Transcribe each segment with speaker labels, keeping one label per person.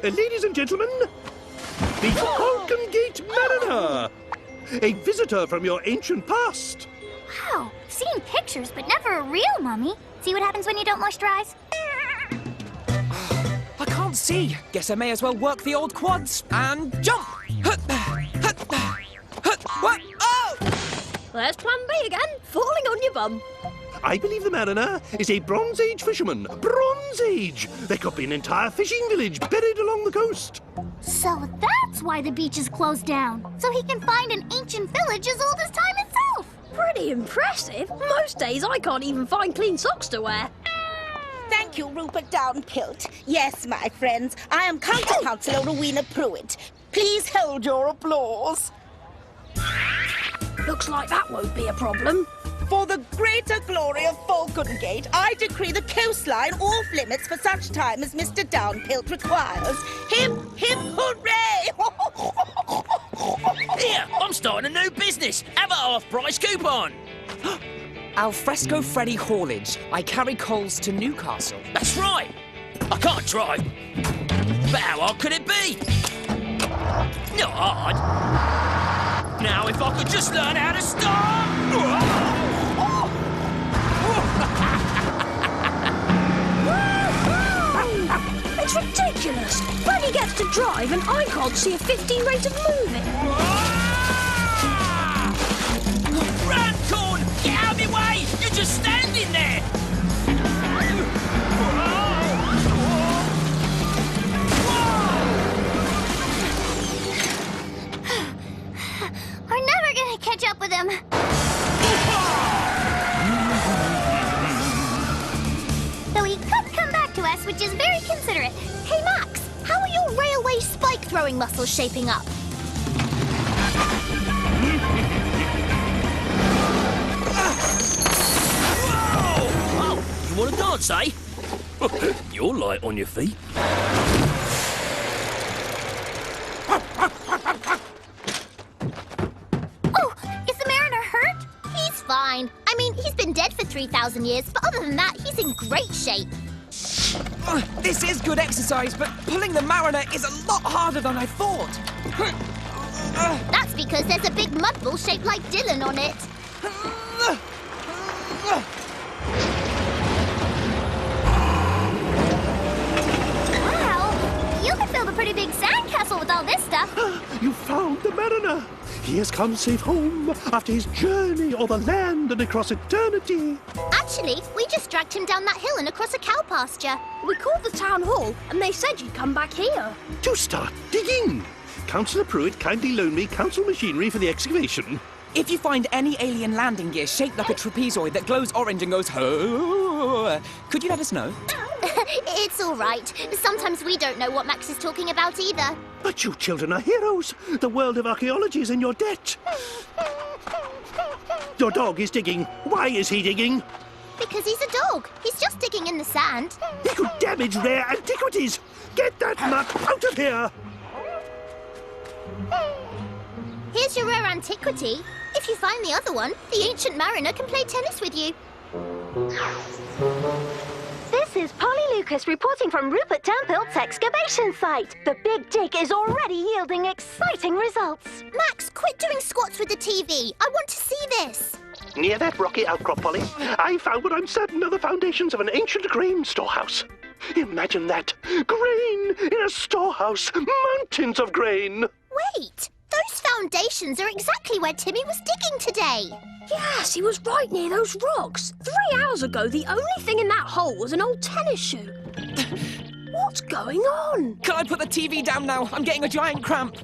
Speaker 1: Ladies and gentlemen, the Falcon Gate Mariner, a visitor from your ancient past.
Speaker 2: Wow, seen pictures, but never a real mummy. See what happens when you don't moisturize?
Speaker 3: I can't see. Guess I may as well work the old quads and jump. What? Oh!
Speaker 4: There's plan B again, falling on your bum.
Speaker 1: I believe the Mariner is a Bronze Age fisherman. Bronze Age! There could be an entire fishing village buried along the coast.
Speaker 2: So that's why the beach is closed down. So he can find an ancient village as old as time itself.
Speaker 4: Pretty impressive. Most days I can't even find clean socks to wear.
Speaker 5: Thank you, Rupert Downpilt. Yes, my friends, I am Counter-Councillor Rowena Pruitt. Please hold your applause.
Speaker 4: Looks like that won't be a problem.
Speaker 5: For the greater glory of Falcon Gate, I decree the coastline off limits for such time as Mr. Downpilt requires. Hip, hip, hooray!
Speaker 6: Here, I'm starting a new business. Have a half-price coupon.
Speaker 3: Alfresco Freddy Haulage. I carry coals to Newcastle.
Speaker 6: That's right. I can't drive. But how hard could it be? Not hard. Now, if I could just learn how to start.
Speaker 4: It's ridiculous. Freddy gets to drive and I can't see a 15 rate of moving.
Speaker 6: Run, Corn! Get out of my way! You're just standing there!
Speaker 2: We're never gonna catch up with him. Though he could come back to us, which is very considerate. Hey, Max, how are your railway spike-throwing muscles shaping up?
Speaker 6: Oh, you want to dance, eh? You're light on your feet.
Speaker 2: Oh, is the Mariner hurt? He's fine. I mean, he's been dead for 3,000 years, but other than that, he's in great shape.
Speaker 3: This is good exercise, but pulling the Mariner is a lot harder than I thought.
Speaker 2: That's because there's a big mud ball shaped like Dylan on it. Wow, you could build a pretty big sandcastle with all this stuff.
Speaker 1: You found the Mariner. He has come safe home after his journey o'er the land and across eternity.
Speaker 2: Actually, we just dragged him down that hill and across a cow pasture.
Speaker 4: We called the town hall and they said you'd come back here.
Speaker 1: To start digging. Councillor Pruitt kindly loaned me council machinery for the excavation.
Speaker 3: If you find any alien landing gear shaped like a trapezoid that glows orange and goes, "Oh," could you let us know?
Speaker 2: It's all right. Sometimes we don't know what Max is talking about either.
Speaker 1: But you children are heroes. The world of archaeology is in your debt. Your dog is digging. Why is he digging?
Speaker 2: Because he's a dog. He's just digging in the sand.
Speaker 1: He could damage rare antiquities. Get that mutt out of here.
Speaker 2: Here's your rare antiquity. If you find the other one, the ancient Mariner can play tennis with you.
Speaker 7: This is Polly Lucas reporting from Rupert Downpilt's excavation site. The big dig is already yielding exciting results.
Speaker 2: Max, quit doing squats with the TV. I want to see this.
Speaker 1: Near that rocky outcrop, Polly, I found what I'm certain are the foundations of an ancient grain storehouse. Imagine that. Grain in a storehouse. Mountains of grain.
Speaker 2: Wait, those foundations are exactly where Timmy was digging today.
Speaker 4: Yes, he was right near those rocks. 3 hours ago, the only thing in that hole was an old tennis shoe. What's going on?
Speaker 3: Can I put the TV down now? I'm getting a giant cramp.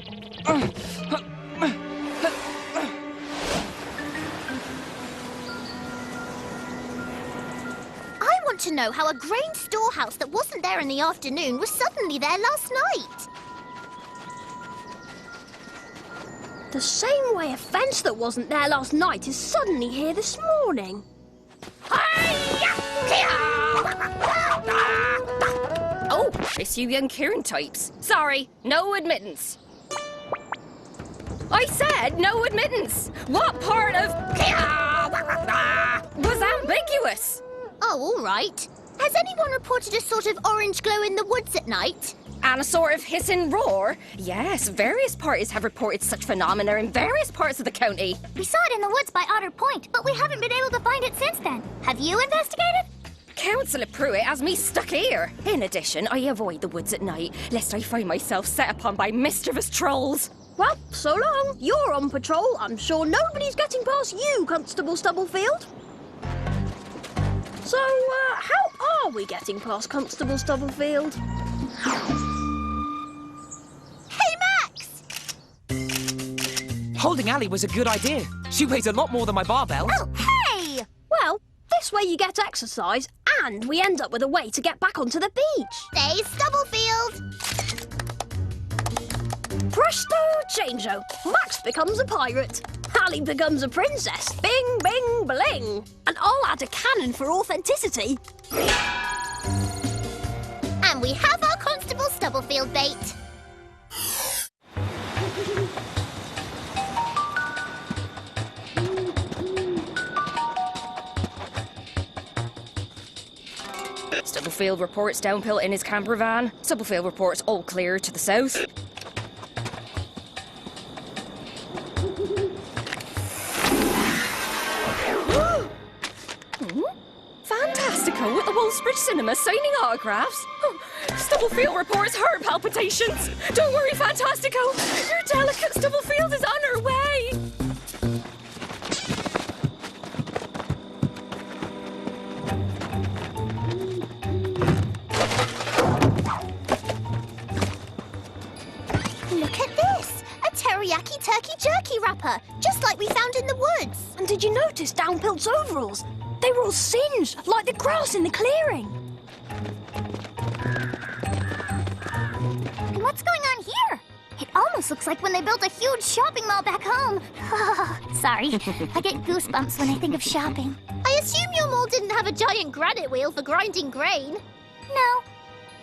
Speaker 2: I want to know how a grain storehouse that wasn't there in the afternoon was suddenly there last night.
Speaker 4: The same way a fence that wasn't there last night is suddenly here this morning.
Speaker 8: Oh, it's you young Kieran types. Sorry, no admittance. I said no admittance. What part of was ambiguous?
Speaker 2: Oh, all right. Has anyone reported a sort of orange glow in the woods at night?
Speaker 8: And a sort of hiss and roar? Yes, various parties have reported such phenomena in various parts of the county.
Speaker 2: We saw it in the woods by Otter Point, but we haven't been able to find it since then. Have you investigated?
Speaker 8: Councillor Pruitt has me stuck here. In addition, I avoid the woods at night, lest I find myself set upon by mischievous trolls.
Speaker 4: Well, so long. You're on patrol. I'm sure nobody's getting past you, Constable Stubblefield. So, how are we getting past Constable Stubblefield?
Speaker 2: Hey, Max!
Speaker 3: Holding Ally was a good idea. She weighs a lot more than my barbell.
Speaker 2: Oh, hey!
Speaker 4: Well, this way you get exercise, and we end up with a way to get back onto the beach.
Speaker 2: Stay Stubblefield!
Speaker 4: Presto changeo. Max becomes a pirate. Ally becomes a princess. Bing, bing, bling. And I'll add a cannon for authenticity.
Speaker 2: And we have our Constable Stubblefield bait.
Speaker 8: Stubblefield reports Downpilt in his camper van. Stubblefield reports all clear to the south. Fantastico at the Wolfsbridge Cinema signing autographs. Stubblefield reports heart palpitations. Don't worry, Fantastico. Your delicate Stubblefield is on her way.
Speaker 2: Look at this! A teriyaki turkey jerky wrapper, just like we found in the woods.
Speaker 4: And did you notice Downpilt's overalls? They were all singed, like the grass in the clearing.
Speaker 2: And what's going on here? It almost looks like when they built a huge shopping mall back home. Sorry, I get goosebumps when I think of shopping. I assume your mall didn't have a giant granite wheel for grinding grain. No,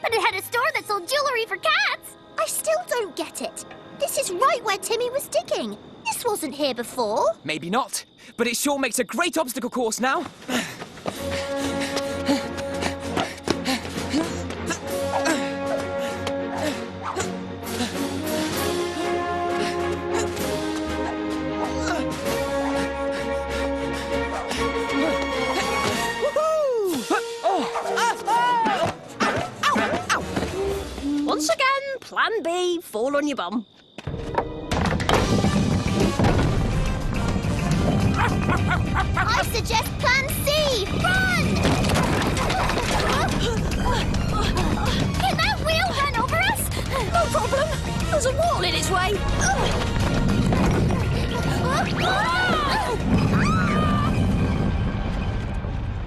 Speaker 2: but it had a store that sold jewelry for cats. I still don't get it. This is right where Timmy was digging. This wasn't here before.
Speaker 3: Maybe not, but it sure makes a great obstacle course now.
Speaker 4: Once again, Plan B, fall on your bum.
Speaker 2: I suggest Plan C. Run! Can that wheel run over us?
Speaker 4: No problem. There's a wall in its way.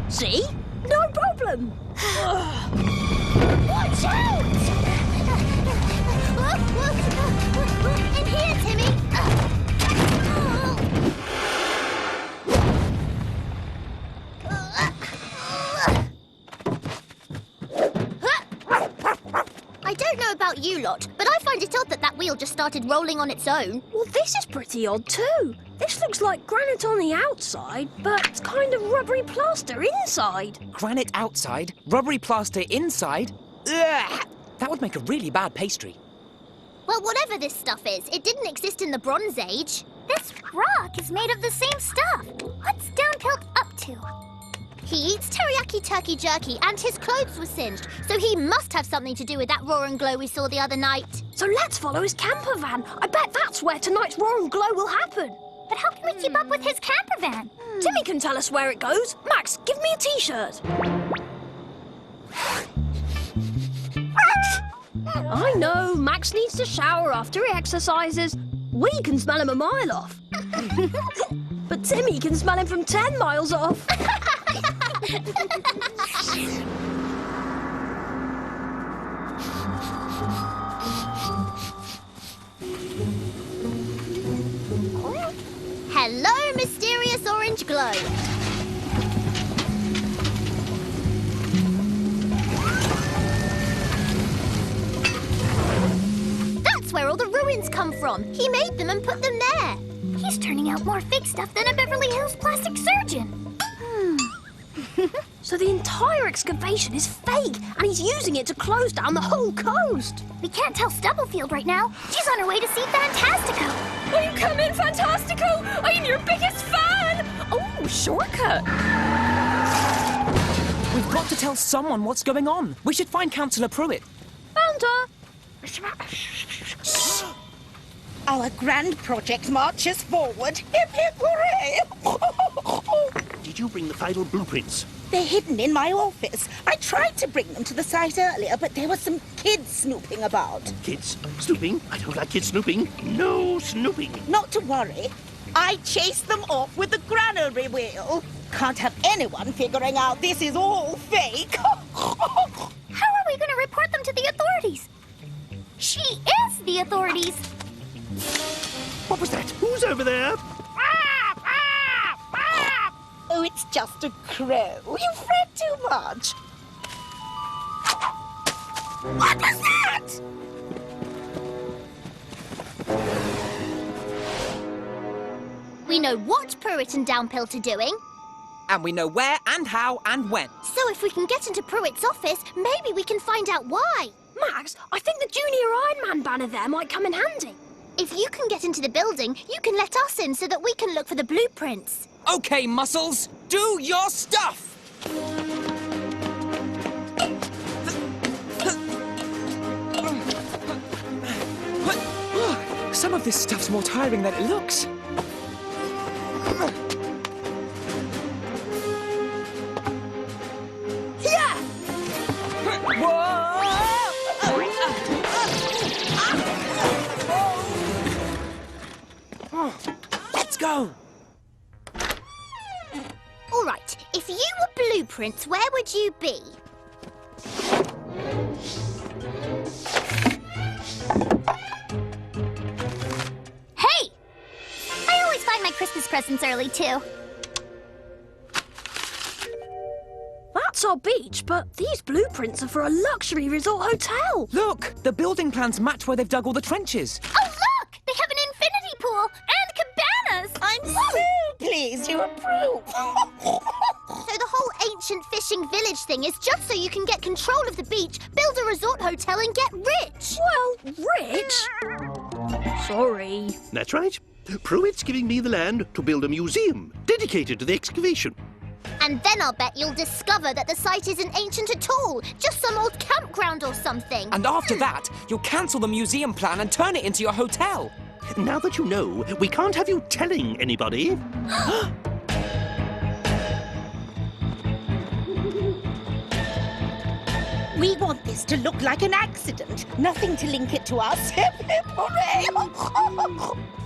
Speaker 4: See? No problem.
Speaker 2: Watch out! In here, Timmy. I don't know about you lot, but I find it odd that that wheel just started rolling on its own.
Speaker 4: Well, this is pretty odd too. This looks like granite on the outside, but kind of rubbery plaster inside.
Speaker 3: Granite outside, rubbery plaster inside. Ugh! That would make a really bad pastry.
Speaker 2: Well, whatever this stuff is, it didn't exist in the Bronze Age. This rock is made of the same stuff. What's Downpilt up to? He eats teriyaki turkey jerky and his clothes were singed, so he must have something to do with that roar and glow we saw the other night.
Speaker 4: So let's follow his camper van. I bet that's where tonight's roar and glow will happen.
Speaker 2: But how can we keep up with his camper van?
Speaker 4: Timmy can tell us where it goes. Max, give me a t-shirt. I know, Max needs to shower after he exercises. We can smell him a mile off. But Timmy can smell him from 10 miles off.
Speaker 2: Hello, mysterious orange glow. That's where all the ruins come from. He made them and put them there. He's turning out more fake stuff than a Beverly Hills plastic surgeon.
Speaker 4: So the entire excavation is fake, and he's using it to close down the whole coast.
Speaker 2: We can't tell Stubblefield right now. She's on her way to see Fantastico.
Speaker 8: Will you come in, Fantastico? I'm your biggest fan! Oh, shortcut.
Speaker 3: We've got to tell someone what's going on. We should find Councillor Pruitt.
Speaker 4: Found her.
Speaker 5: Our grand project marches forward. Hip, hip, hooray!
Speaker 1: Did you bring the final blueprints?
Speaker 5: They're hidden in my office. I tried to bring them to the site earlier, but there were some kids snooping about.
Speaker 1: Kids snooping? I don't like kids snooping. No snooping.
Speaker 5: Not to worry. I chased them off with the granary wheel. Can't have anyone figuring out this is all fake.
Speaker 2: How are we going to report them to the authorities? She is the authorities.
Speaker 1: What was that? Who's over there?
Speaker 5: Oh, it's just a crow. You fret too much. What was that?
Speaker 2: We know what Pruitt and Downpilt are doing.
Speaker 3: And we know where and how and when.
Speaker 2: So if we can get into Pruitt's office, maybe we can find out why.
Speaker 4: Max, I think the Junior Iron Man banner there might come in handy.
Speaker 2: If you can get into the building, you can let us in so that we can look for the blueprints.
Speaker 3: Okay, Muscles, do your stuff! Some of this stuff's more tiring than it looks.
Speaker 4: Yeah!
Speaker 3: Let's go!
Speaker 2: All right, if you were blueprints, where would you be? Hey! I always find my Christmas presents early, too.
Speaker 4: That's our beach, but these blueprints are for a luxury resort hotel.
Speaker 3: Look, the building plans match where they've dug all the trenches.
Speaker 2: Oh, look! They have an infinity pool and cabanas!
Speaker 5: I'm so pleased you approve.
Speaker 2: So the whole ancient fishing village thing is just so you can get control of the beach, build a resort hotel and get rich.
Speaker 4: Well, rich? Sorry.
Speaker 1: That's right. Pruitt's giving me the land to build a museum dedicated to the excavation.
Speaker 2: And then I'll bet you'll discover that the site isn't ancient at all, just some old campground or something.
Speaker 3: And after that, you'll cancel the museum plan and turn it into your hotel.
Speaker 1: Now that you know, we can't have you telling anybody.
Speaker 5: We want this to look like an accident. Nothing to link it to us. Hip, hip, hooray!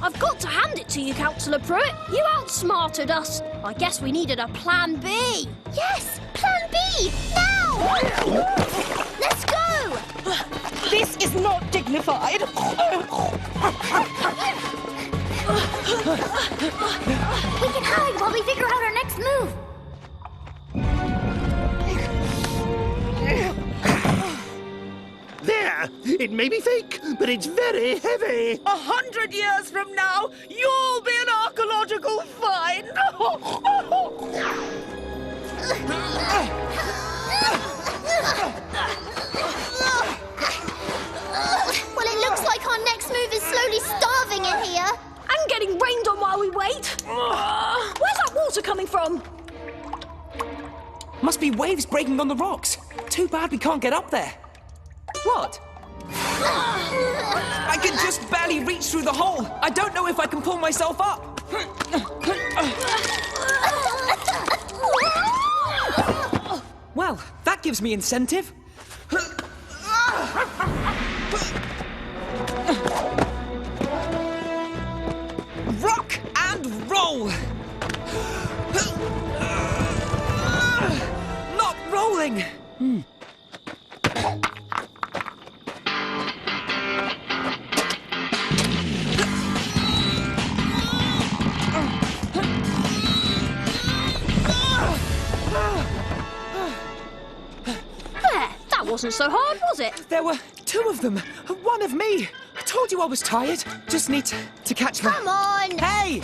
Speaker 4: I've got to hand it to you, Councillor Pruitt. You outsmarted us. I guess we needed a plan B.
Speaker 2: Yes, plan B, now! Let's go!
Speaker 5: This is not dignified.
Speaker 2: We can hide while we figure out our next move.
Speaker 1: There! It may be fake, but it's very heavy.
Speaker 5: 100 years from now, you'll be an archaeological find.
Speaker 2: Well, it looks like our next move is slowly starving in here.
Speaker 4: And getting rained on while we wait. Where's that water coming from?
Speaker 3: Must be waves breaking on the rocks. Too bad we can't get up there. What? I can just barely reach through the hole. I don't know if I can pull myself up. Well, that gives me incentive. Rock and roll. Not rolling.
Speaker 4: That wasn't so hard, was it?
Speaker 3: There were two of them. One of me. I told you I was tired. Just need to catch my...
Speaker 2: Come on!
Speaker 3: Hey!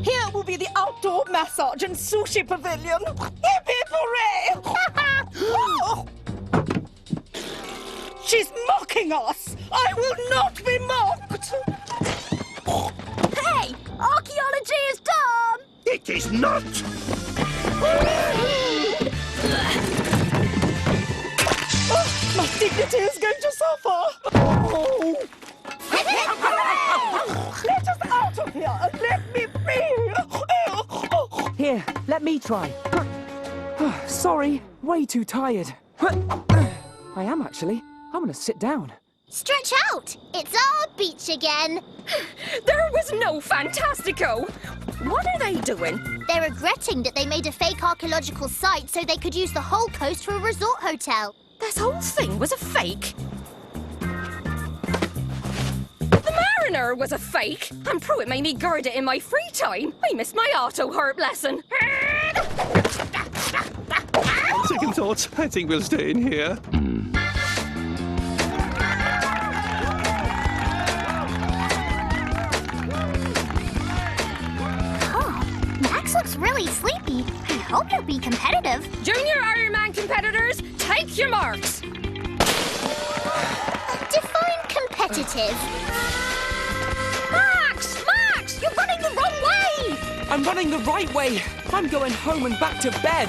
Speaker 5: Here will be the outdoor massage and sushi pavilion. Hip hip hooray! She's mocking us. I will not be mocked.
Speaker 4: Hey! Archaeology is done!
Speaker 1: It is not!
Speaker 5: My dignity is going to suffer. Oh. Let us out of here and let me free.
Speaker 3: Here, let me try. Sorry, way too tired. I am actually. I'm gonna sit down.
Speaker 2: Stretch out! It's our beach again.
Speaker 8: There was no Fantastico! What are they doing?
Speaker 2: They're regretting that they made a fake archaeological site so they could use the whole coast for a resort hotel.
Speaker 8: This whole thing was a fake. The Mariner was a fake. And Pruitt made me guard it in my free time. I missed my auto harp lesson.
Speaker 1: On second thoughts, I think we'll stay in here.
Speaker 2: Max looks really sleepy. I hope he'll be competitive.
Speaker 8: Junior Ironman competitors, take your marks.
Speaker 2: Define competitive.
Speaker 8: Max, you're running the wrong way.
Speaker 3: I'm running the right way. I'm going home and back to bed.